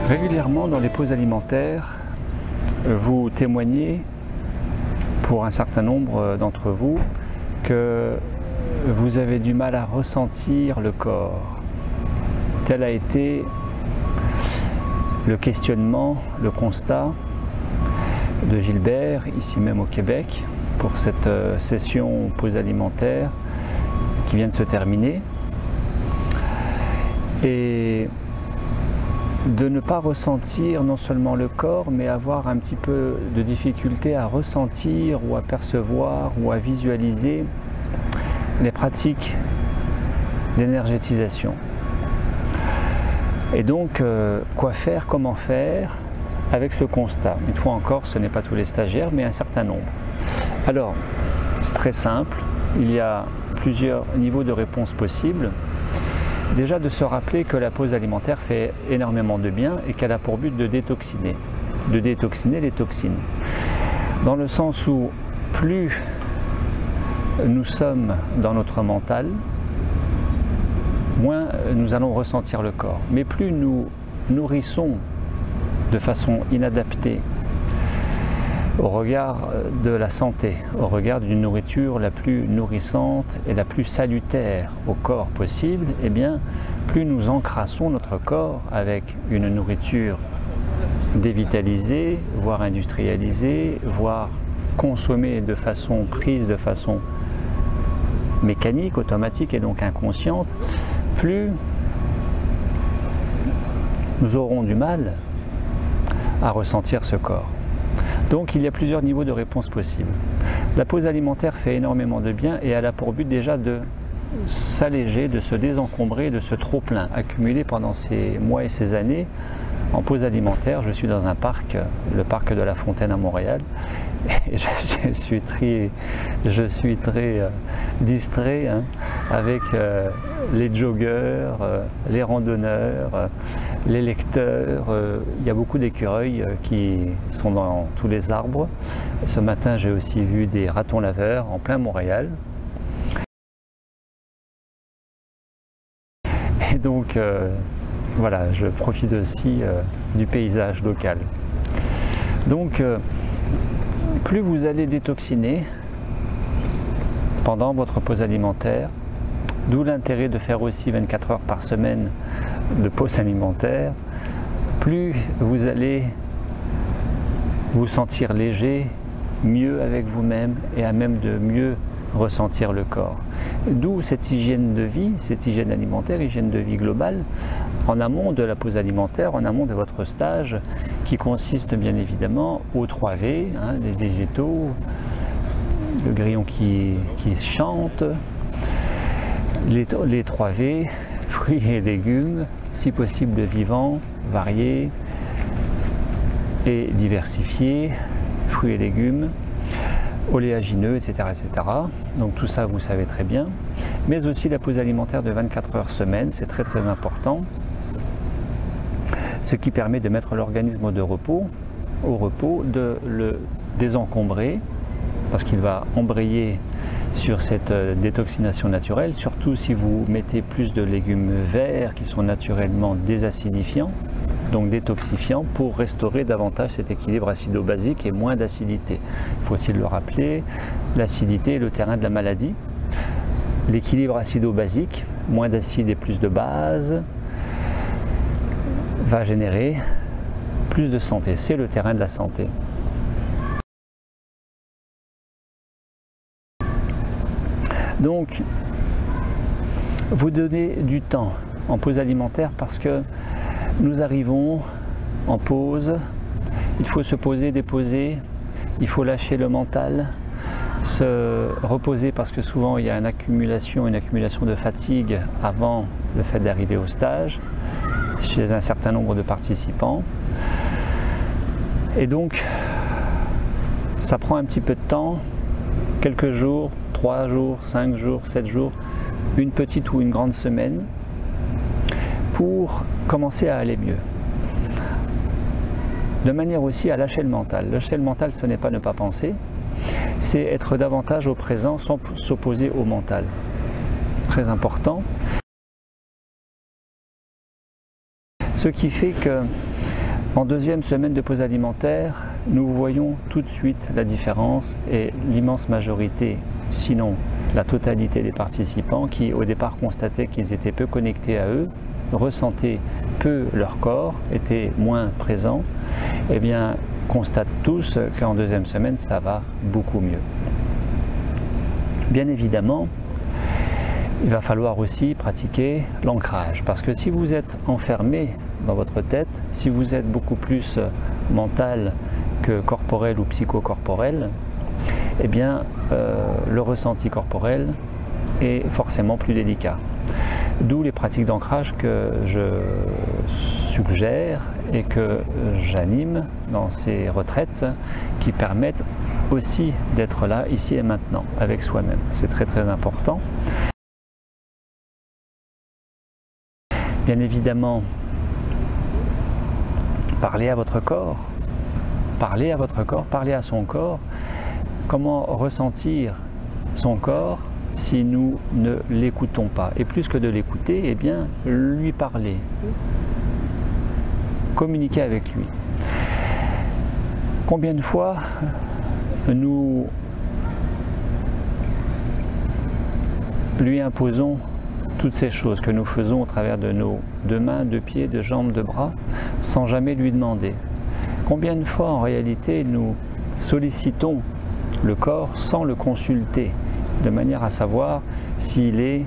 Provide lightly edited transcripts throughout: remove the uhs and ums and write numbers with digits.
Régulièrement dans les pauses alimentaires, vous témoignez, pour un certain nombre d'entre vous, que vous avez du mal à ressentir le corps. Tel a été le questionnement, le constat de Gilbert, ici même au Québec, pour cette session pause alimentaire qui vient de se terminer. Et de ne pas ressentir non seulement le corps, mais avoir un petit peu de difficulté à ressentir ou à percevoir ou à visualiser les pratiques d'énergétisation. Et donc, quoi faire, comment faire avec ce constat? Une fois encore, ce n'est pas tous les stagiaires, mais un certain nombre. Alors, c'est très simple, il y a plusieurs niveaux de réponse possibles. Déjà de se rappeler que la pause alimentaire fait énormément de bien et qu'elle a pour but de détoxiner les toxines. Dans le sens où plus nous sommes dans notre mental, moins nous allons ressentir le corps. Mais plus nous nourrissons de façon inadaptée au regard de la santé, au regard d'une nourriture la plus nourrissante et la plus salutaire au corps possible, eh bien, plus nous encrassons notre corps avec une nourriture dévitalisée, voire industrialisée, voire consommée de façon prise de façon mécanique, automatique et donc inconsciente, plus nous aurons du mal à ressentir ce corps. Donc il y a plusieurs niveaux de réponse possibles. La pause alimentaire fait énormément de bien et elle a pour but déjà de s'alléger, de se désencombrer de ce trop-plein accumulé pendant ces mois et ces années. En pause alimentaire, je suis dans un parc, le parc de la Fontaine à Montréal, et je suis très distrait avec les joggeurs, les randonneurs, les lecteurs. Il y a beaucoup d'écureuils qui sont dans tous les arbres. Ce matin, j'ai aussi vu des ratons laveurs en plein Montréal. Et donc, voilà, je profite aussi du paysage local. Donc, plus vous allez détoxiner pendant votre pause alimentaire, d'où l'intérêt de faire aussi 24 heures par semaine de pause alimentaire, plus vous allez vous sentir léger, mieux avec vous-même et à même de mieux ressentir le corps. D'où cette hygiène de vie, cette hygiène alimentaire, hygiène de vie globale, en amont de la pause alimentaire, en amont de votre stage, qui consiste bien évidemment aux 3V, les végétaux, le grillon qui chante, les 3V, fruits et légumes, si possible vivants, variés et diversifiés, fruits et légumes, oléagineux, etc., etc. Donc tout ça, vous savez très bien. Mais aussi la pause alimentaire de 24 heures semaine, c'est très très important. Ce qui permet de mettre l'organisme au repos, de le désencombrer, parce qu'il va embrayer sur cette détoxination naturelle, surtout si vous mettez plus de légumes verts qui sont naturellement désacidifiants, donc détoxifiants, pour restaurer davantage cet équilibre acido-basique et moins d'acidité. Il faut aussi le rappeler, l'acidité est le terrain de la maladie. L'équilibre acido-basique, moins d'acide et plus de base, va générer plus de santé. C'est le terrain de la santé. Donc, vous donnez du temps en pause alimentaire parce que nous arrivons en pause, il faut se poser, déposer, il faut lâcher le mental, se reposer parce que souvent il y a une accumulation de fatigue avant le fait d'arriver au stage chez un certain nombre de participants. Et donc, ça prend un petit peu de temps, quelques jours, 3 jours, 5 jours, 7 jours, une petite ou une grande semaine, pour commencer à aller mieux. De manière aussi à lâcher le mental. Lâcher le mental, ce n'est pas ne pas penser, c'est être davantage au présent sans s'opposer au mental. Très important. Ce qui fait que En deuxième semaine de pause alimentaire, nous voyons tout de suite la différence et l'immense majorité, sinon la totalité des participants qui au départ constataient qu'ils étaient peu connectés à eux, ressentaient peu leur corps, étaient moins présents, eh bien constatent tous qu'en deuxième semaine ça va beaucoup mieux. Bien évidemment, il va falloir aussi pratiquer l'ancrage parce que si vous êtes enfermé dans votre tête, si vous êtes beaucoup plus mental que corporel ou psychocorporel, eh bien le ressenti corporel est forcément plus délicat. D'où les pratiques d'ancrage que je suggère et que j'anime dans ces retraites qui permettent aussi d'être là, ici et maintenant, avec soi-même. C'est très très important. Bien évidemment, parlez à votre corps, parlez à son corps. Comment ressentir son corps si nous ne l'écoutons pas? Et plus que de l'écouter, eh bien, lui parler, communiquer avec lui. Combien de fois nous lui imposons toutes ces choses que nous faisons au travers de nos deux mains, deux pieds, deux jambes, deux bras, sans jamais lui demander? Combien de fois en réalité nous sollicitons le corps sans le consulter, de manière à savoir s'il est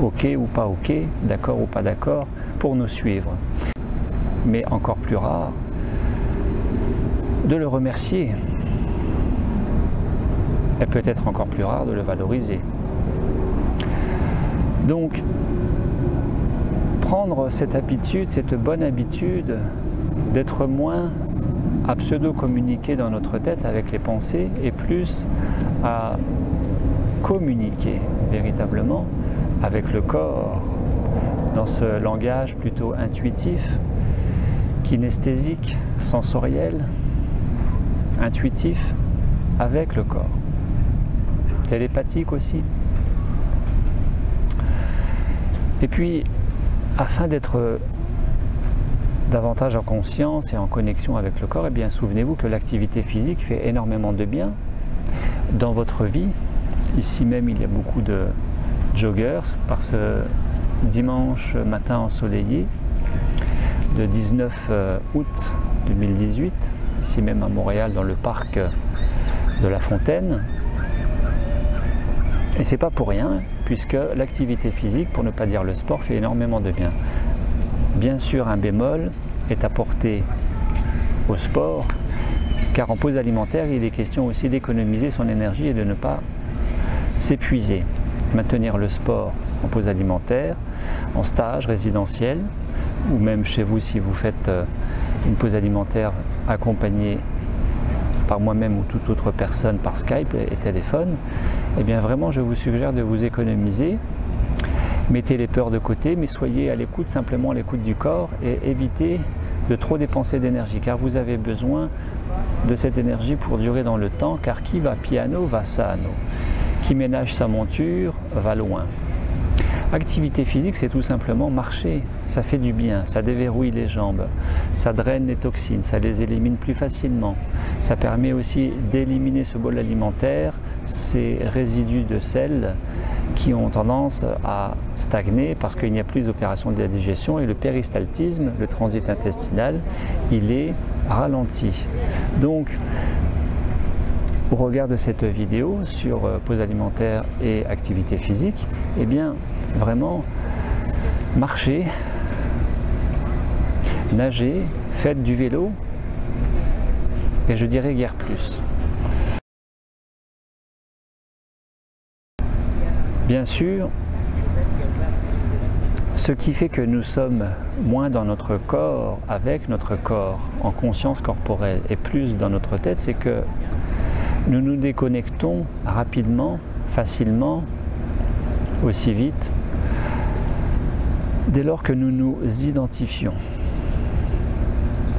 OK ou pas OK, d'accord ou pas d'accord, pour nous suivre. Mais encore plus rare, de le remercier. Et peut-être encore plus rare de le valoriser. Donc, prendre cette habitude, cette bonne habitude d'être moins à pseudo-communiquer dans notre tête avec les pensées et plus à communiquer véritablement avec le corps dans ce langage plutôt intuitif, kinesthésique, sensoriel, intuitif avec le corps, télépathique aussi. Et puis, afin d'être davantage en conscience et en connexion avec le corps, eh bien souvenez-vous que l'activité physique fait énormément de bien dans votre vie. Ici même, il y a beaucoup de joggers par ce dimanche matin ensoleillé de 19 août 2018, ici même à Montréal dans le parc de la Fontaine. Et c'est pas pour rien, puisque l'activité physique, pour ne pas dire le sport, fait énormément de bien. Bien sûr, un bémol est apporté au sport, car en pause alimentaire, il est question aussi d'économiser son énergie et de ne pas s'épuiser. Maintenir le sport en pause alimentaire, en stage résidentiel, ou même chez vous si vous faites une pause alimentaire accompagnée par moi-même ou toute autre personne par Skype et téléphone, eh bien vraiment je vous suggère de vous économiser. Mettez les peurs de côté, mais soyez à l'écoute, simplement à l'écoute du corps et évitez de trop dépenser d'énergie, car vous avez besoin de cette énergie pour durer dans le temps, car qui va piano va sano, qui ménage sa monture va loin. Activité physique, c'est tout simplement marcher, ça fait du bien, ça déverrouille les jambes, ça draine les toxines, ça les élimine plus facilement, ça permet aussi d'éliminer ce bol alimentaire, ces résidus de sel qui ont tendance à stagner parce qu'il n'y a plus d'opération de la digestion et le péristaltisme, le transit intestinal, il est ralenti. Donc, au regard de cette vidéo sur pause alimentaire et activité physique, eh bien, vraiment, marchez, nagez, faites du vélo, et je dirais guère plus. Bien sûr, ce qui fait que nous sommes moins dans notre corps, avec notre corps, en conscience corporelle, et plus dans notre tête, c'est que nous nous déconnectons rapidement, facilement, aussi vite, dès lors que nous nous identifions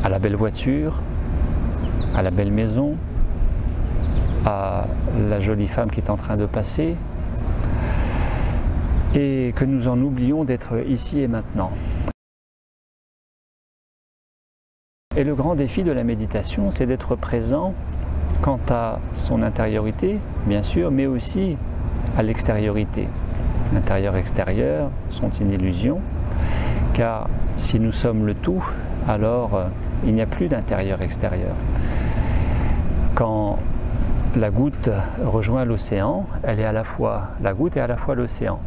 à la belle voiture, à la belle maison, à la jolie femme qui est en train de passer, et que nous en oublions d'être ici et maintenant. Et le grand défi de la méditation, c'est d'être présent quant à son intériorité, bien sûr, mais aussi à l'extériorité. L'intérieur-extérieur sont une illusion, car si nous sommes le tout, alors il n'y a plus d'intérieur-extérieur. Quand la goutte rejoint l'océan, elle est à la fois la goutte et à la fois l'océan.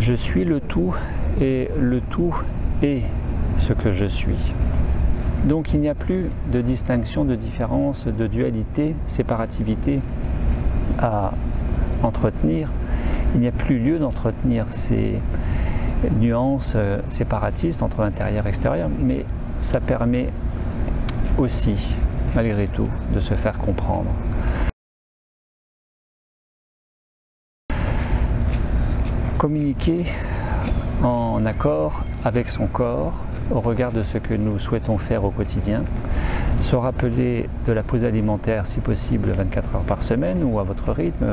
Je suis le tout et le tout est ce que je suis. Donc il n'y a plus de distinction, de différence, de dualité, séparativité à entretenir. Il n'y a plus lieu d'entretenir ces nuances séparatistes entre intérieur et extérieur, mais ça permet aussi, malgré tout, de se faire comprendre. Communiquer en accord avec son corps au regard de ce que nous souhaitons faire au quotidien, se rappeler de la pause alimentaire si possible 24 heures par semaine ou à votre rythme,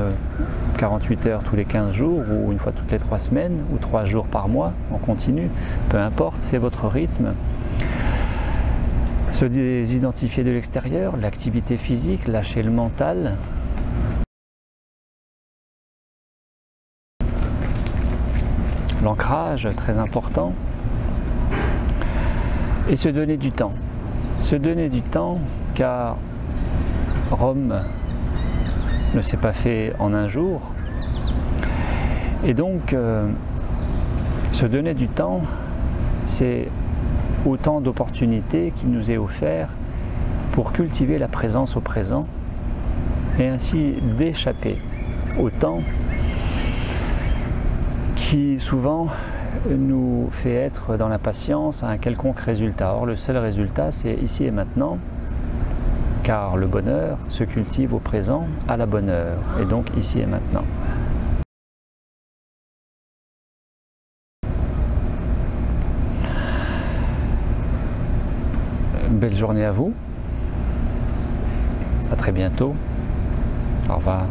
48 heures tous les 15 jours ou une fois toutes les 3 semaines ou 3 jours par mois en continu, peu importe, c'est votre rythme. Se désidentifier de l'extérieur, l'activité physique, lâcher le mental. L'ancrage, très important. Et se donner du temps. Se donner du temps car Rome ne s'est pas fait en un jour. Et donc, se donner du temps, c'est autant d'opportunités qui nous est offert pour cultiver la présence au présent et ainsi d'échapper au temps qui souvent nous fait être dans l'impatience à un quelconque résultat. Or, le seul résultat, c'est ici et maintenant, car le bonheur se cultive au présent à la bonne heure, et donc ici et maintenant. Belle journée à vous, à très bientôt, au revoir.